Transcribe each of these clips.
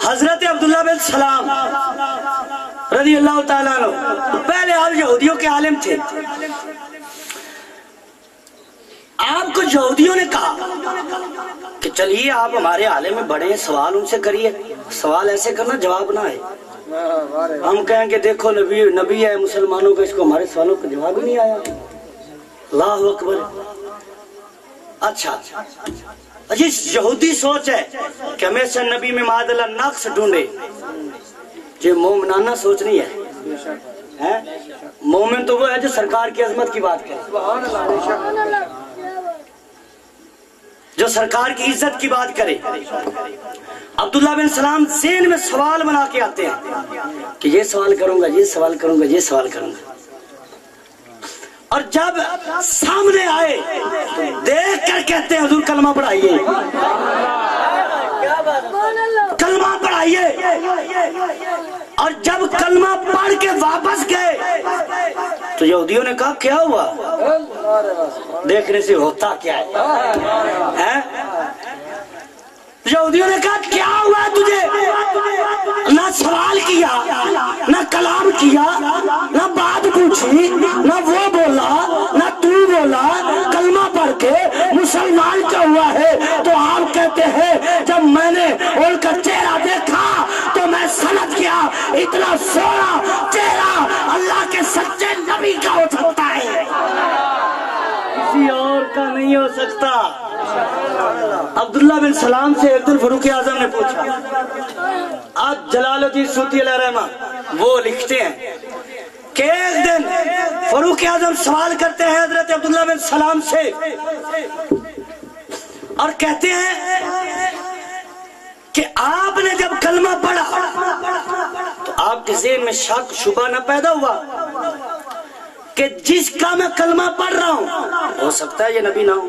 حضرت عبداللہ بن سلام رضی اللہ تعالیٰ عنہ پہلے آپ یہودیوں کے عالم تھے. آپ کو یہودیوں نے کہا کہ چلیے آپ ہمارے عالم میں بڑے ہیں, سوال ان سے کریے. سوال ایسے کرنا جواب نہ ہے. ہم کہیں کہ دیکھو نبی ہے مسلمانوں کا, اس کو ہمارے سوالوں کا جواب ہی نہیں آیا. اللہ اکبر. اچھا یہ یہودی سوچ ہے کہ ہمیشہ نبی میں معاذ اللہ نقص ڈھونڈے. یہ مومنانہ سوچ نہیں ہے. مومن تو وہ ہے جو سرکار کی عظمت کی بات کرے, جو سرکار کی عزت کی بات کرے. عبداللہ بن سلام ذہن میں سوال بنا کے آتے ہیں کہ یہ سوال کروں گا, یہ سوال کروں گا, یہ سوال کروں گا. اور جب سامنے آئے تو دیکھ کر کہتے ہیں حضور کلمہ پڑھائیے, کلمہ پڑھائیے. اور جب کلمہ پڑھ کے واپس گئے تو یہودیوں نے کہا کیا ہوا؟ دیکھنے سے ہوتا کیا ہے. یہودیوں نے کہا کیا ہوا تجھے؟ نہ سوال کیا, نہ کلام کیا, نہ بات پوچھی, نہ وہ بولا, نہ تو بولا. کلمہ پڑھ کے مسلمان کیا ہوا ہے؟ تو آپ کہتے ہیں جب میں نے ان کا چہرہ دیکھا تو میں سمجھ گیا اتنا سونا چہرہ اللہ کے سچے نبی کا ہو سکتا ہے, کسی اور کا نہیں ہو سکتا. عبداللہ بن سلام سے ایک دن فاروق اعظم نے پوچھا. آج جلال الدین سیوطی علیہ رحمہ وہ لکھتے ہیں کہ ایک دن فاروق اعظم سوال کرتے ہیں حضرت عبداللہ بن سلام سے اور کہتے ہیں کہ آپ نے جب کلمہ پڑھا تو آپ کے ذہن میں شک شبہ نہ پیدا ہوا کہ جس کا میں کلمہ پڑھ رہا ہوں ہو سکتا ہے یہ نبی نہ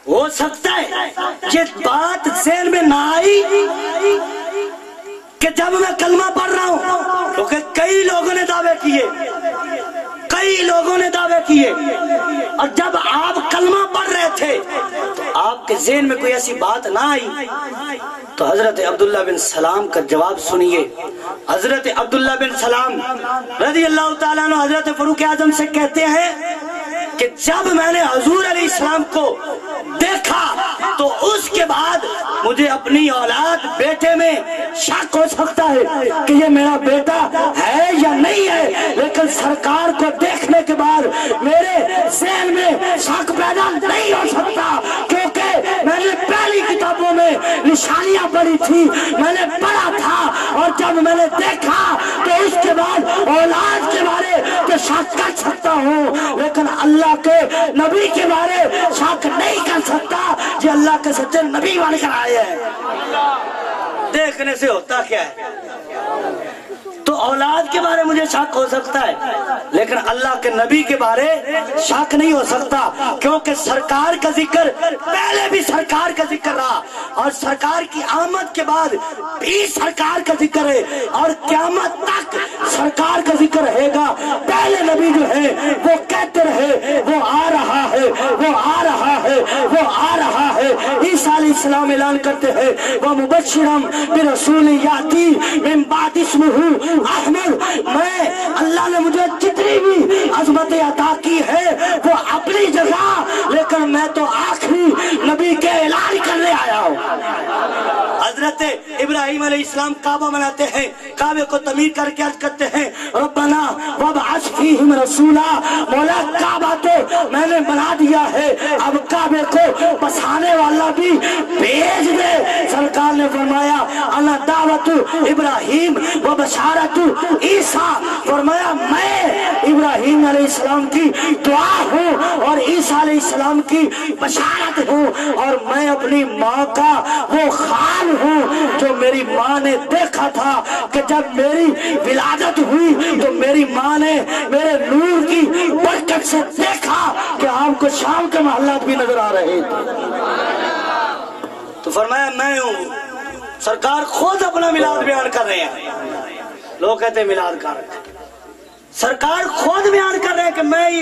ہو سکتا ہے یہ بات ذہن میں نہ آئی کہ جب میں کلمہ پڑھ رہا ہوں, کیونکہ کئی لوگوں نے دعوے کیے, کئی لوگوں نے دعوے کیے, اور جب آپ کلمہ پڑھ رہے تھے تو آپ کے ذہن میں کوئی ایسی بات نہ آئی. تو حضرت عبداللہ بن سلام کا جواب سنیے. حضرت عبداللہ بن سلام رضی اللہ تعالیٰ عنہ حضرت فاروق اعظم سے کہتے ہیں کہ جب میں نے حضور علیہ السلام کو دیکھا تو اس کے بعد مجھے اپنی اولاد بیٹے میں شک ہو سکتا ہے کہ یہ میرا بیٹا ہے یا نہیں ہے, لیکن سرکار کو دیکھنے کے بعد میرے ذہن میں شک پیدا نہیں ہو سکتا, کیونکہ میں نے پہلی کتابوں میں نشانیاں پڑھی تھی, میں نے پڑھا تھا, اور جب میں نے دیکھا تو اس کے بعد اولاد کے بارے تو شک کر سکتا ہوں, لیکن اللہ کے نبی کے بارے شک نہیں کر سکتا جو اللہ کے سچے نبی بن کر آئے ہیں. دیکھنے سے ہوتا کیا ہے؟ تو اولاد کے بارے مجھے شک ہو سکتا ہے, لیکن اللہ کے نبی کے بارے شک نہیں ہو سکتا, کیونکہ سرکار کا ذکر پہلے بھی سرکار کا ذکر رہا, اور سرکار کی آمد کے بعد بھی سرکار کا ذکر ہے, اور قیامت تک سرکار کا ذکر رہے گا. پہلے نبی جو ہے وہ کہتے رہے وہ آ رہا ہے, وہ آ رہا ہے, وہ آ رہا ہے. عیسیٰ علیہ السلام اعلان کرتے ہیں وہ مبشرم برسول یاتی من بعد اسمہ احمد, میں اللہ نے مجھے جتنی بھی عظمت عطا کی ہے وہ اپنی جگہ, لیکن میں تو آخری نبی کے اعلان کرنے آیا ہوں. حضرت ابراہیم علیہ السلام کعبہ بناتے ہیں, کعبے کو تعمیر کر کے عرض کرتے ہیں ربنا وابعث فیہم رسولا, مولا کعبہ تو میں نے بنا دیا ہے, اب کعبے کو بسانے والا بھی بھیج دے. سرکار نے فرمایا انا دعوت ابراہیم و بشارت عیسیٰ, فرمایا میں ابراہیم علیہ السلام کی دعا ہوں اور عیسیٰ علیہ السلام کی بشارت ہوں, اور میں اپنی ماں کا وہ خال ہوں جو میری ماں نے دیکھا تھا کہ جب میری ولادت ہوئی تو میری ماں نے میرے نور کی برکت سے دیکھا کہ آپ کو شام کے محلات بھی نظر آ رہے تھے. تو فرمایا میں ہوں. سرکار خود اپنا میلاد بیان کر رہے ہیں, لوگ کہتے ہیں میلاد کا, سرکار خود بیان کر رہے ہیں کہ میں